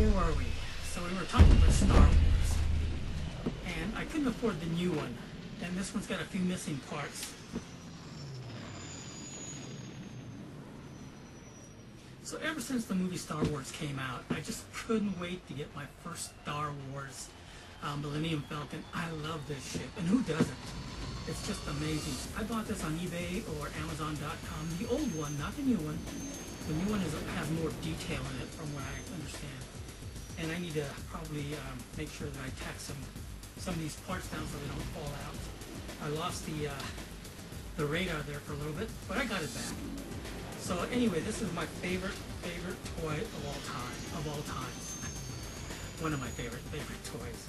where were we? So we were talking about Star Wars, and I couldn't afford the new one, and this one's got a few missing parts. So ever since the movie Star Wars came out, I just couldn't wait to get my first Star Wars Millennium Falcon. I love this ship, and who doesn't? It's just amazing. I bought this on eBay or Amazon.com. The old one, not the new one. The new one has more detail in it, from what I understand. And I need to probably make sure that I tack some of these parts down so they don't fall out. I lost the radar there for a little bit, but I got it back. So anyway, this is my favorite toy of all time. One of my favorite toys.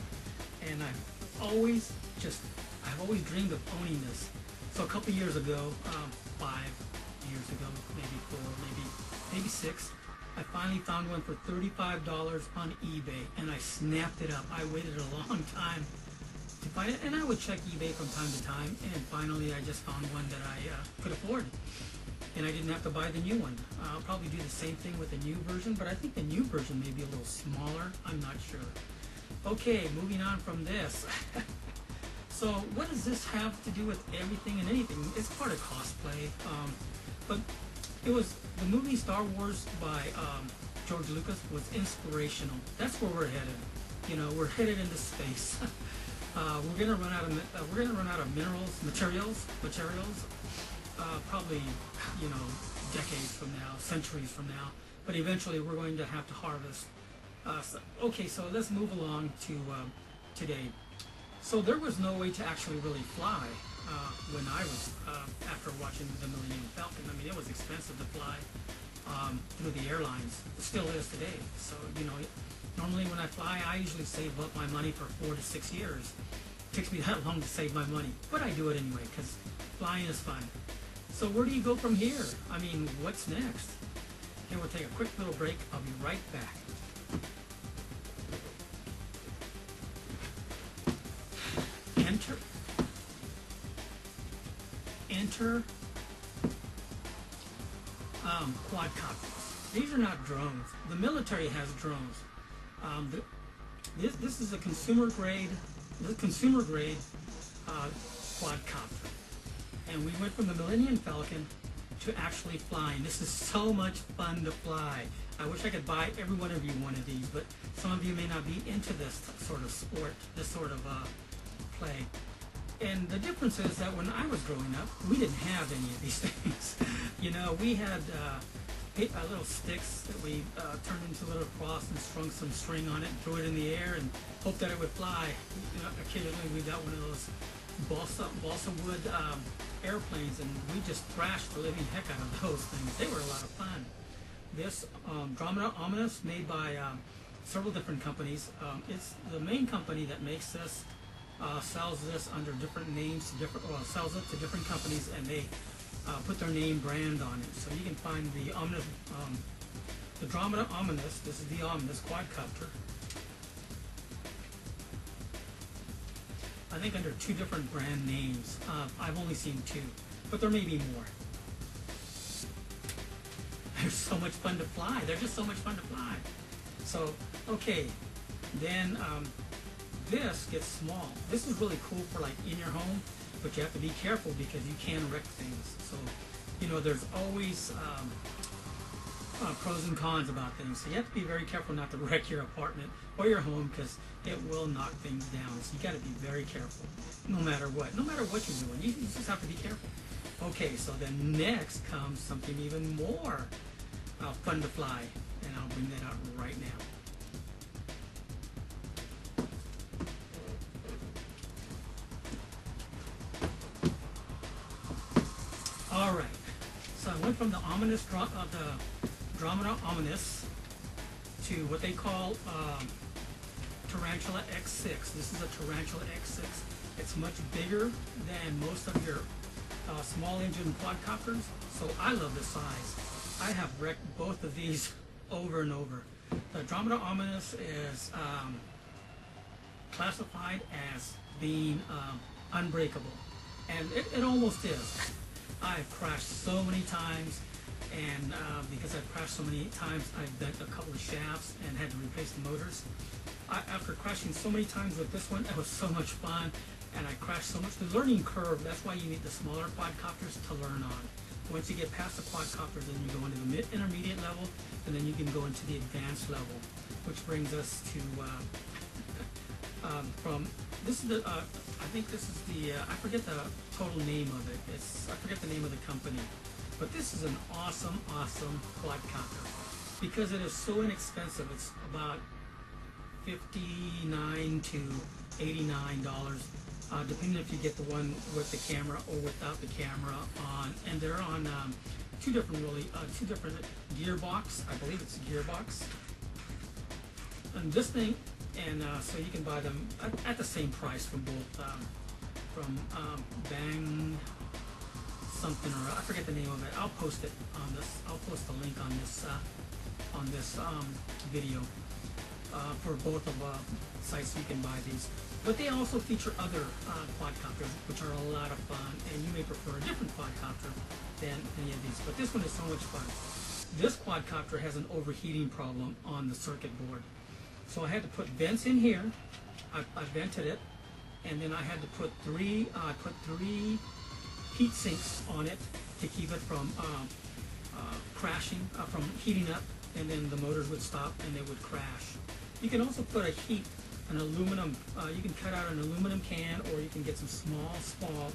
And I've always dreamed of owning this. So a couple years ago, 5 years ago, maybe 4, maybe 6, I finally found one for $35 on eBay, and I snapped it up. I waited a long time to find it, and I would check eBay from time to time, and finally I just found one that I could afford. And I didn't have to buy the new one. I'll probably do the same thing with the new version, but I think the new version may be a little smaller. I'm not sure. Okay, moving on from this. So what does this have to do with everything and anything? It's part of cosplay, but it was the movie Star Wars by George Lucas was inspirational. That's where we're headed. You know, we're headed into space. We're gonna run out of materials. Probably, you know, decades from now, centuries from now. But eventually, we're going to have to harvest. Okay, so let's move along to today. So there was no way to actually really fly when I was after watching the Millennium Falcon. I mean, it was expensive to fly through the airlines. It still is today. So you know, normally when I fly, I usually save up my money for 4 to 6 years. It takes me that long to save my money, but I do it anyway because flying is fun. So where do you go from here? I mean, what's next? Okay, we'll take a quick little break. I'll be right back. Enter quadcopters. These are not drones. The military has drones. This is a consumer grade quadcopter. And we went from the Millennium Falcon to actually flying. This is so much fun to fly. I wish I could buy every one of you one of these, but some of you may not be into this sort of sport, this sort of play. And the difference is that when I was growing up, we didn't have any of these things. You know, we had little sticks that we turned into a little cross and strung some string on it and threw it in the air and hoped that it would fly. You know, occasionally we got one of those balsa wood airplanes, and we just thrashed the living heck out of those things. They were a lot of fun. This Dromida Ominus, made by several different companies. It's the main company that makes this, sells this under different names, sells it to different companies, and they put their name brand on it. So you can find the Ominus, the Dromida Ominus. This is the Ominus quadcopter. I think under 2 different brand names. I've only seen 2, but there may be more. They're so much fun to fly. They're just so much fun to fly. So, okay, then this gets small. This is really cool for like in your home, but you have to be careful because you can wreck things. So, you know, there's always pros and cons about things. So you have to be very careful not to wreck your apartment or your home because it will knock things down. So you got to be very careful, no matter what you're doing. You just have to be careful. Okay, so then next comes something even more fun to fly, and I'll bring that out right now. All right, so I went from the Dromida Ominus to what they call Tarantula X6. This is a Tarantula X6. It's much bigger than most of your small engine quadcopters, so I love this size. I have wrecked both of these over and over. The Dromida Ominus is classified as being unbreakable, and it almost is. I've crashed so many times, and because I've crashed so many times, I've bent a couple of shafts and had to replace the motors. After crashing so many times with this one, it was so much fun, and I crashed so much. The learning curve, that's why you need the smaller quadcopters to learn on. Once you get past the quadcopters, then you go into the intermediate level, and then you can go into the advanced level, which brings us to this is the I think this is the I forget the total name of it. I forget the name of the company, but this is an awesome quadcopter because it is so inexpensive. It's about $59 to $89, depending if you get the one with the camera or without the camera on. And they're on two different gearbox. I believe it's a gearbox. And this thing, and so you can buy them at the same price from both Bang something, or I forget the name of it. I'll post it on this. I'll post a link on this video for both of sites so you can buy these. But they also feature other quadcopters, which are a lot of fun, and you may prefer a different quadcopter than any of these. But this one is so much fun. This quadcopter has an overheating problem on the circuit board. So I had to put vents in here. I vented it, and then I had to put three heat sinks on it to keep it from crashing, from heating up, and then the motors would stop and they would crash. You can also put an aluminum, you can cut out an aluminum can, or you can get some small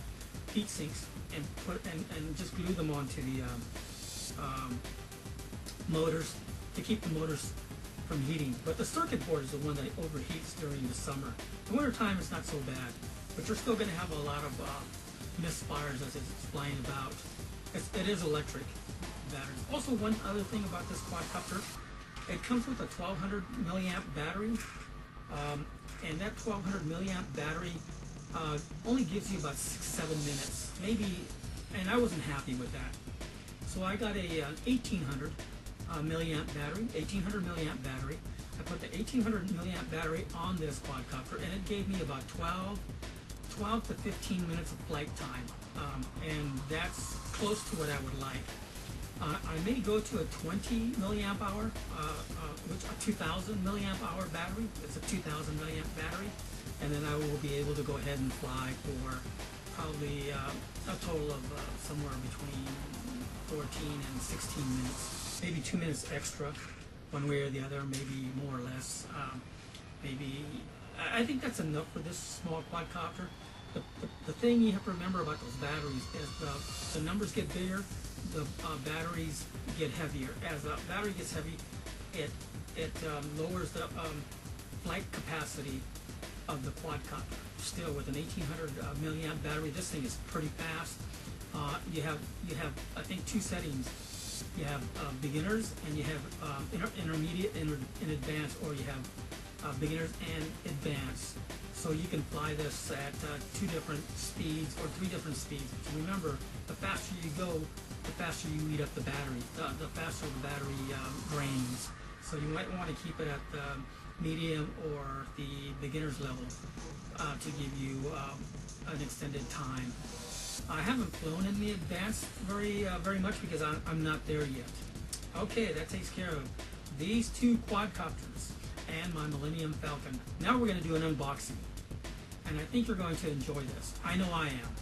heat sinks and and just glue them onto the motors to keep the motors from heating. But the circuit board is the one that overheats during the summer. The winter time is not so bad, but you're still going to have a lot of misfires as it's flying about. It is electric batteries. Also, one other thing about this quadcopter, it comes with a 1200 milliamp battery, and that 1200 milliamp battery only gives you about 6-7 minutes, maybe, and I wasn't happy with that. So I got a 1800 milliamp battery, 1800 milliamp battery. I put the 1800 milliamp battery on this quadcopter, and it gave me about 12 to 15 minutes of flight time, and that's close to what I would like. I may go to a 20 milliamp hour, which a 2000 milliamp hour battery. It's a 2000 milliamp battery, and then I will be able to go ahead and fly for probably a total of somewhere between 14 and 16 minutes, maybe 2 minutes extra, one way or the other, maybe more or less. Maybe I think that's enough for this small quadcopter. The thing you have to remember about those batteries is the numbers get bigger, the batteries get heavier. As the battery gets heavy, it lowers the flight capacity of the quadcopter. Still, with an 1800 milliamp battery, this thing is pretty fast. You have I think two settings. You have beginners, and you have intermediate and advanced, or you have beginners and advanced. So you can fly this at 2 different speeds or 3 different speeds. Remember, the faster you go, the faster you eat up the battery, the faster the battery drains. So you might want to keep it at the medium or the beginner's level to give you an extended time. I haven't flown in the advanced very much because I'm not there yet. Okay, that takes care of these 2 quadcopters and my Millennium Falcon. Now we're going to do an unboxing, and I think you're going to enjoy this. I know I am.